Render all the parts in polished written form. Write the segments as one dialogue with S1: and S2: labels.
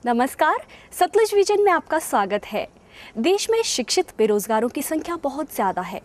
S1: नमस्कार, सतलुज विजन में आपका स्वागत है। देश में शिक्षित बेरोजगारों की संख्या बहुत ज़्यादा है।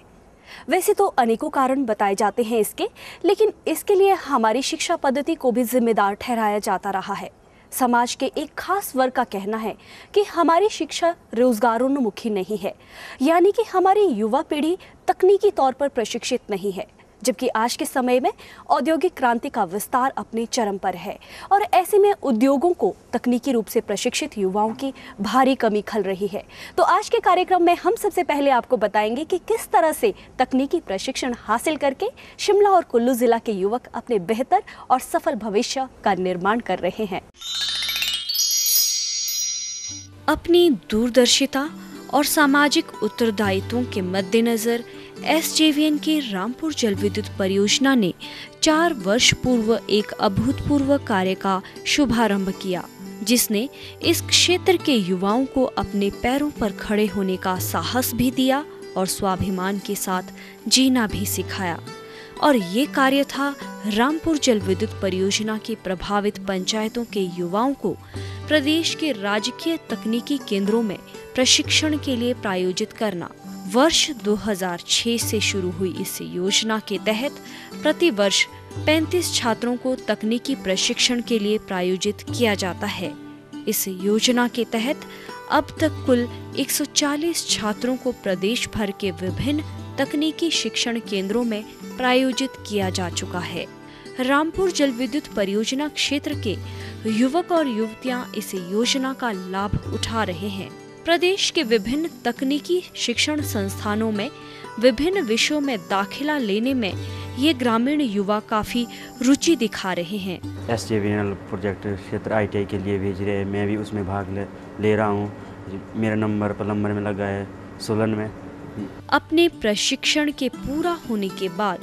S1: वैसे तो अनेकों कारण बताए जाते हैं इसके, लेकिन इसके लिए हमारी शिक्षा पद्धति को भी जिम्मेदार ठहराया जाता रहा है। समाज के एक खास वर्ग का कहना है कि हमारी शिक्षा रोजगारोन्मुखी नहीं है, यानी कि हमारी युवा पीढ़ी तकनीकी तौर पर प्रशिक्षित नहीं है। जबकि आज के समय में औद्योगिक क्रांति का विस्तार अपने चरम पर है और ऐसे में उद्योगों को तकनीकी रूप से प्रशिक्षित युवाओं की भारी कमी खल रही है। तो आज के कार्यक्रम में हम सबसे पहले आपको बताएंगे कि किस तरह से तकनीकी प्रशिक्षण हासिल करके शिमला और कुल्लू जिला के युवक अपने बेहतर और सफल भविष्य का निर्माण कर रहे हैं। अपनी दूरदर्शिता और सामाजिक उत्तरदायित्वों के मद्देनजर एसजेवीएन की रामपुर जल विद्युत परियोजना ने 4 वर्ष पूर्व एक अभूतपूर्व कार्य का शुभारंभ किया, जिसने इस क्षेत्र के युवाओं को अपने पैरों पर खड़े होने का साहस भी दिया और स्वाभिमान के साथ जीना भी सिखाया। और ये कार्य था रामपुर जल विद्युत परियोजना के प्रभावित पंचायतों के युवाओं को प्रदेश के राजकीय तकनीकी केंद्रों में प्रशिक्षण के लिए प्रायोजित करना। वर्ष 2006 से शुरू हुई इस योजना के तहत प्रति वर्ष 35 छात्रों को तकनीकी प्रशिक्षण के लिए प्रायोजित किया जाता है। इस योजना के तहत अब तक कुल 140 छात्रों को प्रदेश भर के विभिन्न तकनीकी शिक्षण केंद्रों में प्रायोजित किया जा चुका है। रामपुर जल विद्युत परियोजना क्षेत्र के युवक और युवतियां इस योजना का लाभ उठा रहे हैं। प्रदेश के विभिन्न तकनीकी शिक्षण संस्थानों में विभिन्न विषयों में दाखिला लेने में ये ग्रामीण युवा काफी रुचि दिखा रहे हैं।
S2: एसजेवीएन प्रोजेक्ट क्षेत्र आईटीआई के लिए भेज रहे हैं, मैं भी उसमें भाग ले रहा हूँ। मेरा नंबर प्लम्बर में लगा है, सोलन में।
S1: अपने प्रशिक्षण के पूरा होने के बाद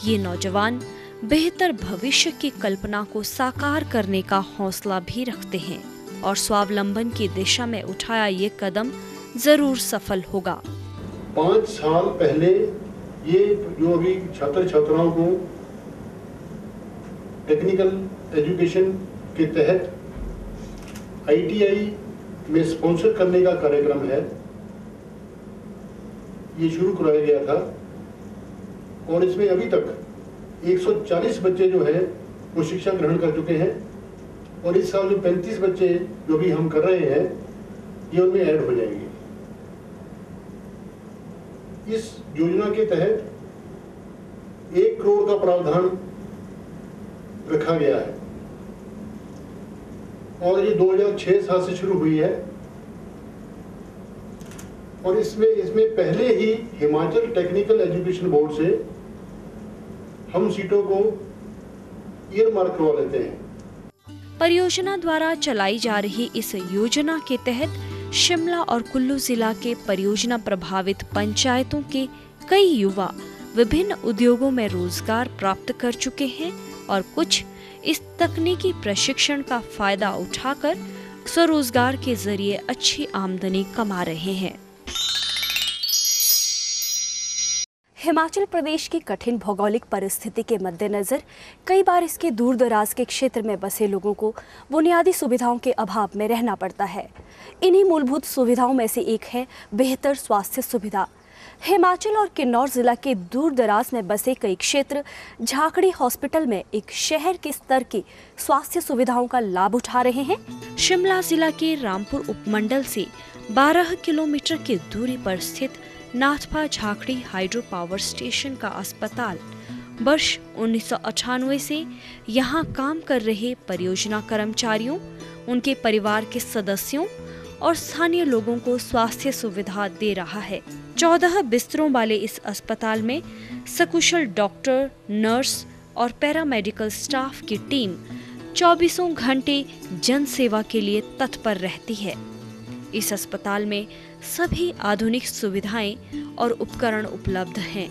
S1: ये नौजवान बेहतर भविष्य की कल्पना को साकार करने का हौसला भी रखते हैं और स्वावलंबन की दिशा में उठाया ये कदम जरूर सफल होगा।
S3: 5 साल पहले ये जो अभी छात्र छात्राओं को टेक्निकल एजुकेशन के तहत आईटीआई में स्पॉन्सर करने का कार्यक्रम है, ये शुरू कराया गया था। और इसमें अभी तक 140 बच्चे जो है वो शिक्षा ग्रहण कर चुके हैं और इस साल जो 35 बच्चे जो भी हम कर रहे हैं ये उनमें ऐड हो जाएंगे। इस योजना के तहत 1 करोड़ का प्रावधान रखा गया है और ये 2006-7 से शुरू हुई है। और इसमें पहले ही हिमाचल टेक्निकल एजुकेशन बोर्ड से हम सीटों को ईयरमार्क करवा लेते हैं।
S1: परियोजना द्वारा चलाई जा रही इस योजना के तहत शिमला और कुल्लू जिला के परियोजना प्रभावित पंचायतों के कई युवा विभिन्न उद्योगों में रोजगार प्राप्त कर चुके हैं और कुछ इस तकनीकी प्रशिक्षण का फायदा उठाकर स्वरोजगार के जरिए अच्छी आमदनी कमा रहे हैं। हिमाचल प्रदेश की कठिन भौगोलिक परिस्थिति के मद्देनजर कई बार इसके दूर दराज के क्षेत्र में बसे लोगों को बुनियादी सुविधाओं के अभाव में रहना पड़ता है। इन्हीं मूलभूत सुविधाओं में से एक है बेहतर स्वास्थ्य सुविधा। हिमाचल और किन्नौर जिला के दूर दराज में बसे कई क्षेत्र झाकड़ी हॉस्पिटल में एक शहर के स्तर की स्वास्थ्य सुविधाओं का लाभ उठा रहे हैं। शिमला जिला के रामपुर उपमंडल से 12 किलोमीटर की दूरी पर स्थित Nathpa Jhakri hydro power station का अस्पताल वर्ष 1998 से यहाँ काम कर रहे परियोजना कर्मचारियों, उनके परिवार के सदस्यों और स्थानीय लोगों को स्वास्थ्य सुविधा दे रहा है। 14 बिस्तरों वाले इस अस्पताल में सकुशल डॉक्टर, नर्स और पैरामेडिकल स्टाफ की टीम 24 घंटे जन सेवा के लिए तत्पर रहती है। इस अस्पताल में सभी आधुनिक सुविधाएं और उपकरण उपलब्ध हैं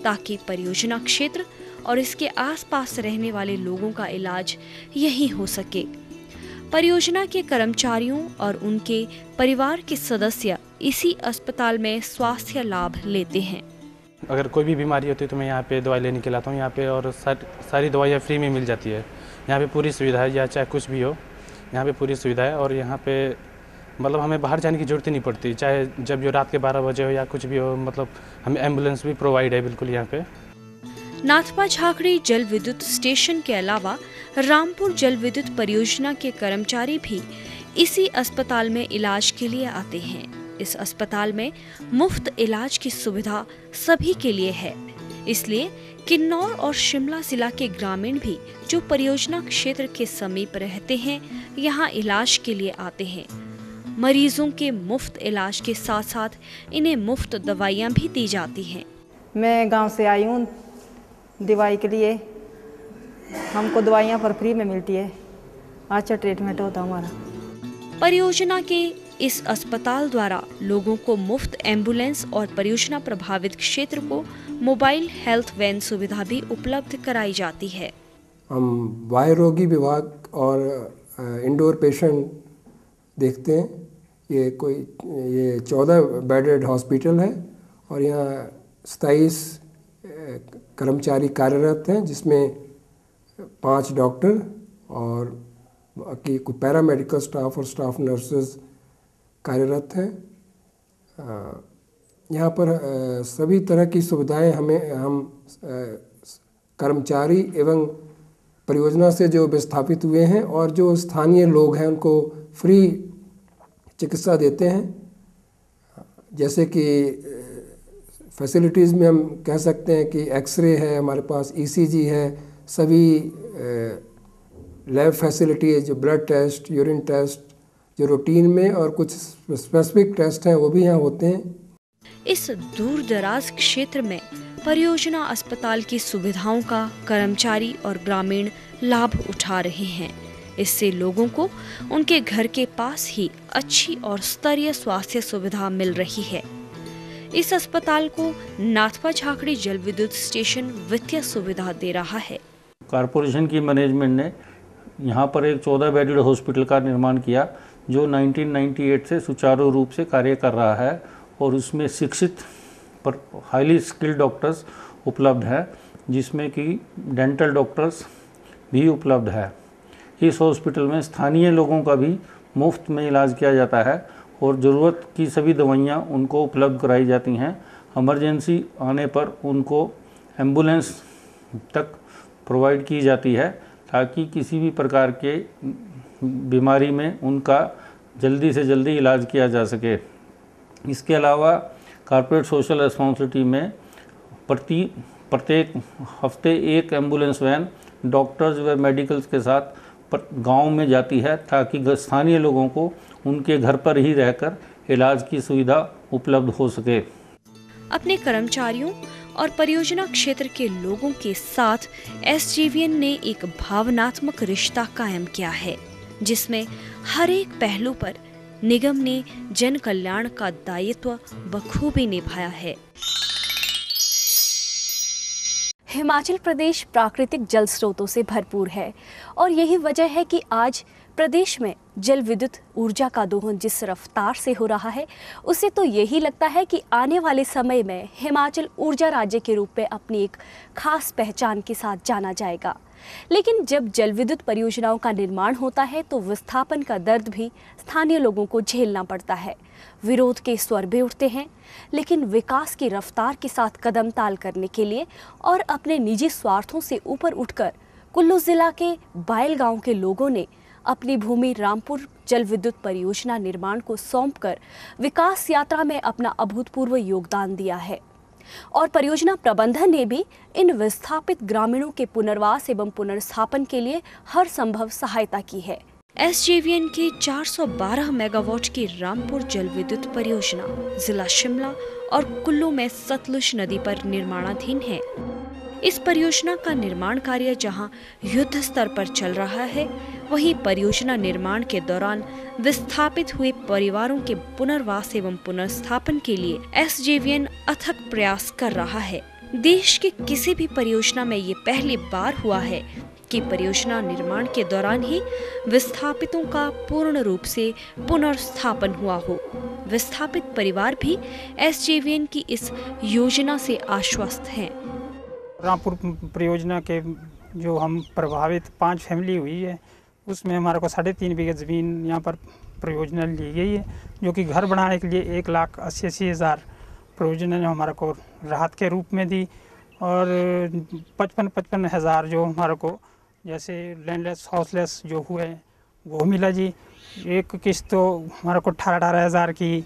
S1: ताकि परियोजना क्षेत्र और इसके आसपास रहने वाले लोगों का इलाज यहीं हो सके। परियोजना के कर्मचारियों और उनके परिवार के सदस्य इसी अस्पताल में स्वास्थ्य लाभ लेते हैं।
S4: अगर कोई भी बीमारी होती है तो मैं यहाँ पे दवाई लेने के लिए आता हूँ यहाँ पे, और सारी दवाइयाँ फ्री में मिल जाती है। यहाँ पे पूरी सुविधा है, या चाहे कुछ भी हो यहाँ पे पूरी सुविधा है और यहाँ पे मतलब हमें बाहर जाने की ज़रूरत ही नहीं पड़ती, चाहे जब जो रात के 12 बजे हो या कुछ भी हो, मतलब हमें एम्बुलेंस भी प्रोवाइड है बिल्कुल यहाँ पे।
S1: नाथपा झाकड़ी जल विद्युत स्टेशन के अलावा रामपुर जल विद्युत परियोजना के कर्मचारी भी इसी अस्पताल में इलाज के लिए आते हैं। इस अस्पताल में मुफ्त इलाज की सुविधा सभी के लिए है, इसलिए किन्नौर और शिमला जिला के ग्रामीण भी जो परियोजना क्षेत्र के समीप रहते हैं, यहाँ इलाज के लिए आते हैं। मरीजों के मुफ्त इलाज के साथ साथ इन्हें मुफ्त दवाइयाँ भी दी जाती हैं।
S5: मैं गांव से आई हूँ दवाई के लिए, हमको दवाइयाँ पर फ्री में मिलती है, अच्छा ट्रीटमेंट होता हमारा।
S1: परियोजना के इस अस्पताल द्वारा लोगों को मुफ्त एम्बुलेंस और परियोजना प्रभावित क्षेत्र को मोबाइल हेल्थ वैन सुविधा भी उपलब्ध कराई जाती है।
S6: हम बाह्य रोगी विभाग और इंडोर पेशेंट देखते हैं। ये 14 बेडेड हॉस्पिटल है और यहाँ 27 कर्मचारी कार्यरत हैं, जिसमें 5 डॉक्टर और बाकी कुछ पैरामेडिकल स्टाफ और स्टाफ नर्सेज कार्यरत हैं। यहाँ पर सभी तरह की सुविधाएं हम कर्मचारी एवं परियोजना से जो विस्थापित हुए हैं और जो स्थानीय लोग हैं उनको फ्री चिकित्सा देते हैं। जैसे कि फैसिलिटीज़ में हम कह सकते हैं कि एक्सरे है हमारे पास, ईसीजी है, सभी लैब फैसिलिटी है, जो ब्लड टेस्ट, यूरिन टेस्ट जो रूटीन में और कुछ स्पेसिफिक टेस्ट हैं वो भी यहाँ होते हैं।
S1: इस दूर दराज क्षेत्र में परियोजना अस्पताल की सुविधाओं का कर्मचारी और ग्रामीण लाभ उठा रहे हैं। इससे लोगों को उनके घर के पास ही अच्छी और स्तरीय स्वास्थ्य सुविधा मिल रही है। इस अस्पताल को नाथपा झाकड़ी जल विद्युत स्टेशन वित्तीय सुविधा दे रहा है।
S7: कॉरपोरेशन की मैनेजमेंट ने यहाँ पर एक 14 बेडेड हॉस्पिटल का निर्माण किया, जो 1998 से सुचारू रूप से कार्य कर रहा है और उसमें शिक्षित पर हाईली स्किल्ड डॉक्टर्स उपलब्ध है, जिसमें कि डेंटल डॉक्टर्स भी उपलब्ध है। इस हॉस्पिटल में स्थानीय लोगों का भी मुफ्त में इलाज किया जाता है और ज़रूरत की सभी दवाइयाँ उनको उपलब्ध कराई जाती हैं। इमरजेंसी आने पर उनको एम्बुलेंस तक प्रोवाइड की जाती है, ताकि किसी भी प्रकार के बीमारी में उनका जल्दी से जल्दी इलाज किया जा सके। इसके अलावा कॉर्पोरेट सोशल रिस्पॉन्सिबिलिटी में प्रत्येक हफ्ते एक एम्बुलेंस वैन डॉक्टर्स व मेडिकल्स के साथ गांव में जाती है, ताकि स्थानीय लोगों को उनके घर पर ही रहकर इलाज की सुविधा उपलब्ध हो सके।
S1: अपने कर्मचारियों और परियोजना क्षेत्र के लोगों के साथ एसजेवीएन ने एक भावनात्मक रिश्ता कायम किया है, जिसमें हर एक पहलू पर निगम ने जन कल्याण का दायित्व बखूबी निभाया है। हिमाचल प्रदेश प्राकृतिक जल स्रोतों से भरपूर है और यही वजह है कि आज प्रदेश में जल विद्युत ऊर्जा का दोहन जिस रफ्तार से हो रहा है, उससे तो यही लगता है कि आने वाले समय में हिमाचल ऊर्जा राज्य के रूप में अपनी एक खास पहचान के साथ जाना जाएगा। लेकिन जब जल विद्युत परियोजनाओं का निर्माण होता है तो विस्थापन का दर्द भी स्थानीय लोगों को झेलना पड़ता है। विरोध के स्वर भी उठते हैं, लेकिन विकास की रफ्तार के साथ कदम ताल करने के लिए और अपने निजी स्वार्थों से ऊपर उठकर कुल्लू जिला के बायल गांव के लोगों ने अपनी भूमि रामपुर जल विद्युत परियोजना निर्माण को सौंपकर विकास यात्रा में अपना अभूतपूर्व योगदान दिया है और परियोजना प्रबंधन ने भी इन विस्थापित ग्रामीणों के पुनर्वास एवं पुनर्स्थापन के लिए हर संभव सहायता की है। एसजेवीएन की 412 मेगावाट की रामपुर जल विद्युत परियोजना जिला शिमला और कुल्लू में सतलुज नदी पर निर्माणाधीन है। इस परियोजना का निर्माण कार्य जहां युद्ध स्तर पर चल रहा है, वहीं परियोजना निर्माण के दौरान विस्थापित हुए परिवारों के पुनर्वास एवं पुनर्स्थापन के लिए एसजेवीएन अथक प्रयास कर रहा है। देश की किसी भी परियोजना में ये पहली बार हुआ है कि परियोजना निर्माण के दौरान ही विस्थापितों का पूर्ण रूप से पुनर्स्थापन हुआ हो। विस्थापित परिवार भी एसजेवीएन की इस योजना से आश्वस्त हैं।
S8: रामपुर परियोजना के जो हम प्रभावित 5 फैमिली हुई है, उसमें हमारे को 3.5 बीघे ज़मीन यहाँ पर परियोजना ली गई है, जो कि घर बनाने के लिए 1,80,000 परियोजना ने हमारे को राहत के रूप में दी, और 55,000 जो हमारे को जैसे लैंडलेस हाउसलेस जो हुए वो मिला जी। एक किस्त तो हमारे को 18,000 की,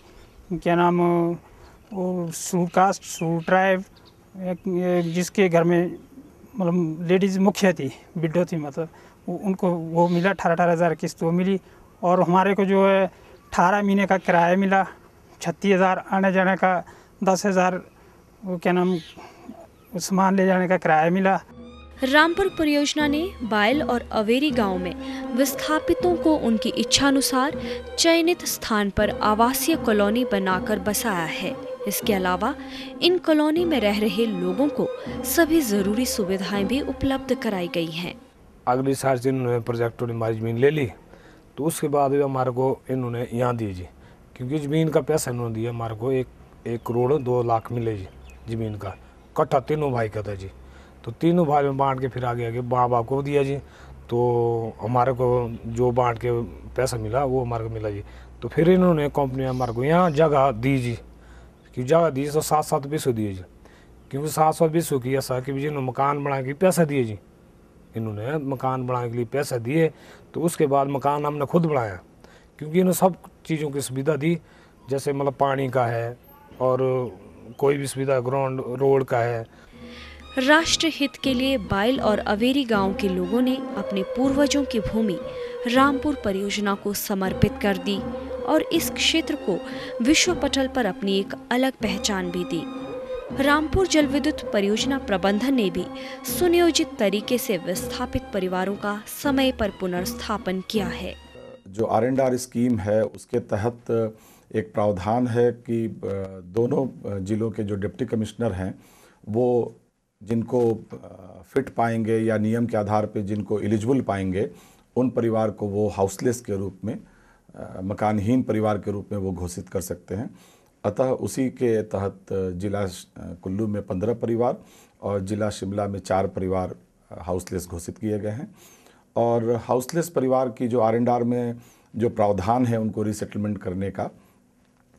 S8: क्या नाम, वो सूकास्ट सू ड्राइव, जिसके घर में मतलब लेडीज़ मुखिया थी, विडो थी, मतलब उनको वो मिला 18,000 किस्त वो मिली। और हमारे को जो है 18 महीने का किराया मिला, 36,000 आने जाने का, 10,000 वो क्या नाम सामान ले जाने का किराया मिला।
S1: रामपुर परियोजना ने बायल और अवेरी गांव में विस्थापितों को उनकी इच्छानुसार चयनित स्थान पर आवासीय कॉलोनी बनाकर बसाया है। इसके अलावा इन कॉलोनी में रह रहे लोगों को सभी जरूरी सुविधाएं भी उपलब्ध कराई गई हैं।
S9: अगली साल से इन्होंने प्रोजेक्टों ने हमारी ज़मीन ले ली, तो उसके बाद भी हमारे को इन्होंने यहाँ दी जी, क्योंकि ज़मीन का पैसा इन्होंने दिया हमारे को 1 करोड़ 2 लाख मिले जी ज़मीन का, इकट्ठा तीनों भाई का था जी। तो तीनों भाई में बांट के फिर आगे आगे माँ बाप को दिया जी, तो हमारे को जो बांट के पैसा मिला वो हमारे को मिला जी। तो फिर इन्होंने कंपनी हमारे को यहाँ जगह दी जी, कि जगह दी तो 7-7 बीसों दिए जी, क्योंकि 700 बीसों की ऐसा कि जिन्होंने मकान बना के पैसा दिए जी, इन्होंने मकान बनाने के लिए पैसा दिए, तो उसके बाद मकान हमने खुद बनाया, क्योंकि इन्होंने सब चीज़ों की सुविधा दी, जैसे मतलब पानी का है और कोई भी सुविधा ग्राउंड रोड का है।
S1: राष्ट्र हित के लिए बायल और अवेरी गांव के लोगों ने अपने पूर्वजों की भूमि रामपुर परियोजना को समर्पित कर दी और इस क्षेत्र को विश्व पटल पर अपनी एक अलग पहचान भी दी। रामपुर जल विद्युत परियोजना प्रबंधन ने भी सुनियोजित तरीके से विस्थापित परिवारों का समय पर पुनर्स्थापन किया है।
S10: जो R&R स्कीम है उसके तहत एक प्रावधान है कि दोनों जिलों के जो डिप्टी कमिश्नर हैं वो जिनको फिट पाएंगे या नियम के आधार पे जिनको एलिजिबल पाएंगे उन परिवार को वो हाउसलेस के रूप में, मकानहीन परिवार के रूप में वो घोषित कर सकते हैं। अतः उसी के तहत जिला कुल्लू में 15 परिवार और जिला शिमला में 4 परिवार हाउसलेस घोषित किए गए हैं। और हाउसलेस परिवार की जो R&R में जो प्रावधान है उनको रीसेटलमेंट करने का,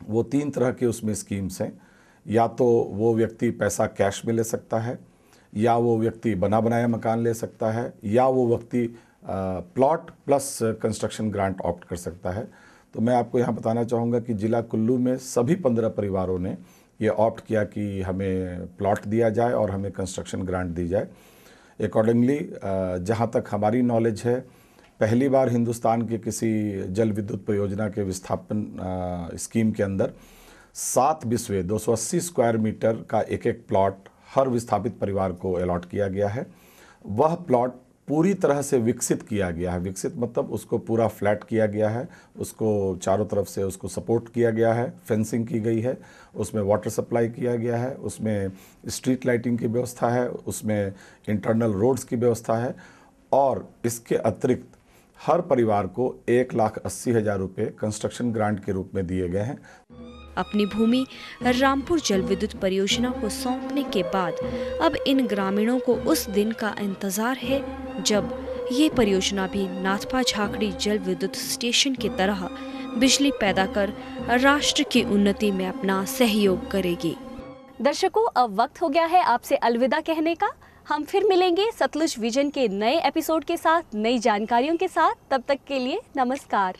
S10: वो 3 तरह के उसमें स्कीम्स हैं। या तो वो व्यक्ति पैसा कैश में ले सकता है, या वो व्यक्ति बना बनाया मकान ले सकता है, या वो व्यक्ति plot plus construction grant opt कर सकता है। तो मैं आपको यहाँ बताना चाहूँगा कि जिला कुल्लू में सभी 15 परिवारों ने ये ऑप्ट किया कि हमें प्लॉट दिया जाए और हमें कंस्ट्रक्शन ग्रांट दी जाए। अकॉर्डिंगली जहाँ तक हमारी नॉलेज है, पहली बार हिंदुस्तान के किसी जल विद्युत परियोजना के विस्थापन स्कीम के अंदर 7 बिस्वे 280 स्क्वायर मीटर का एक प्लॉट हर विस्थापित परिवार को अलॉट किया गया है। वह प्लॉट पूरी तरह से विकसित किया गया है। विकसित मतलब उसको पूरा फ्लैट किया गया है, उसको चारों तरफ से उसको सपोर्ट किया गया है, फेंसिंग की गई है, उसमें वाटर सप्लाई किया गया है, उसमें स्ट्रीट लाइटिंग की व्यवस्था है, उसमें इंटरनल रोड्स की व्यवस्था है। और इसके अतिरिक्त हर परिवार को 1,80,000 रुपये कंस्ट्रक्शन ग्रांट के रूप में दिए गए हैं।
S1: अपनी भूमि रामपुर जल विद्युत परियोजना को सौंपने के बाद अब इन ग्रामीणों को उस दिन का इंतजार है जब ये परियोजना भी नाथपा झाकड़ी जल विद्युत स्टेशन की तरह बिजली पैदा कर राष्ट्र की उन्नति में अपना सहयोग करेगी। दर्शकों, अब वक्त हो गया है आपसे अलविदा कहने का। हम फिर मिलेंगे सतलुज विजन के नए एपिसोड के साथ, नई जानकारियों के साथ। तब तक के लिए नमस्कार।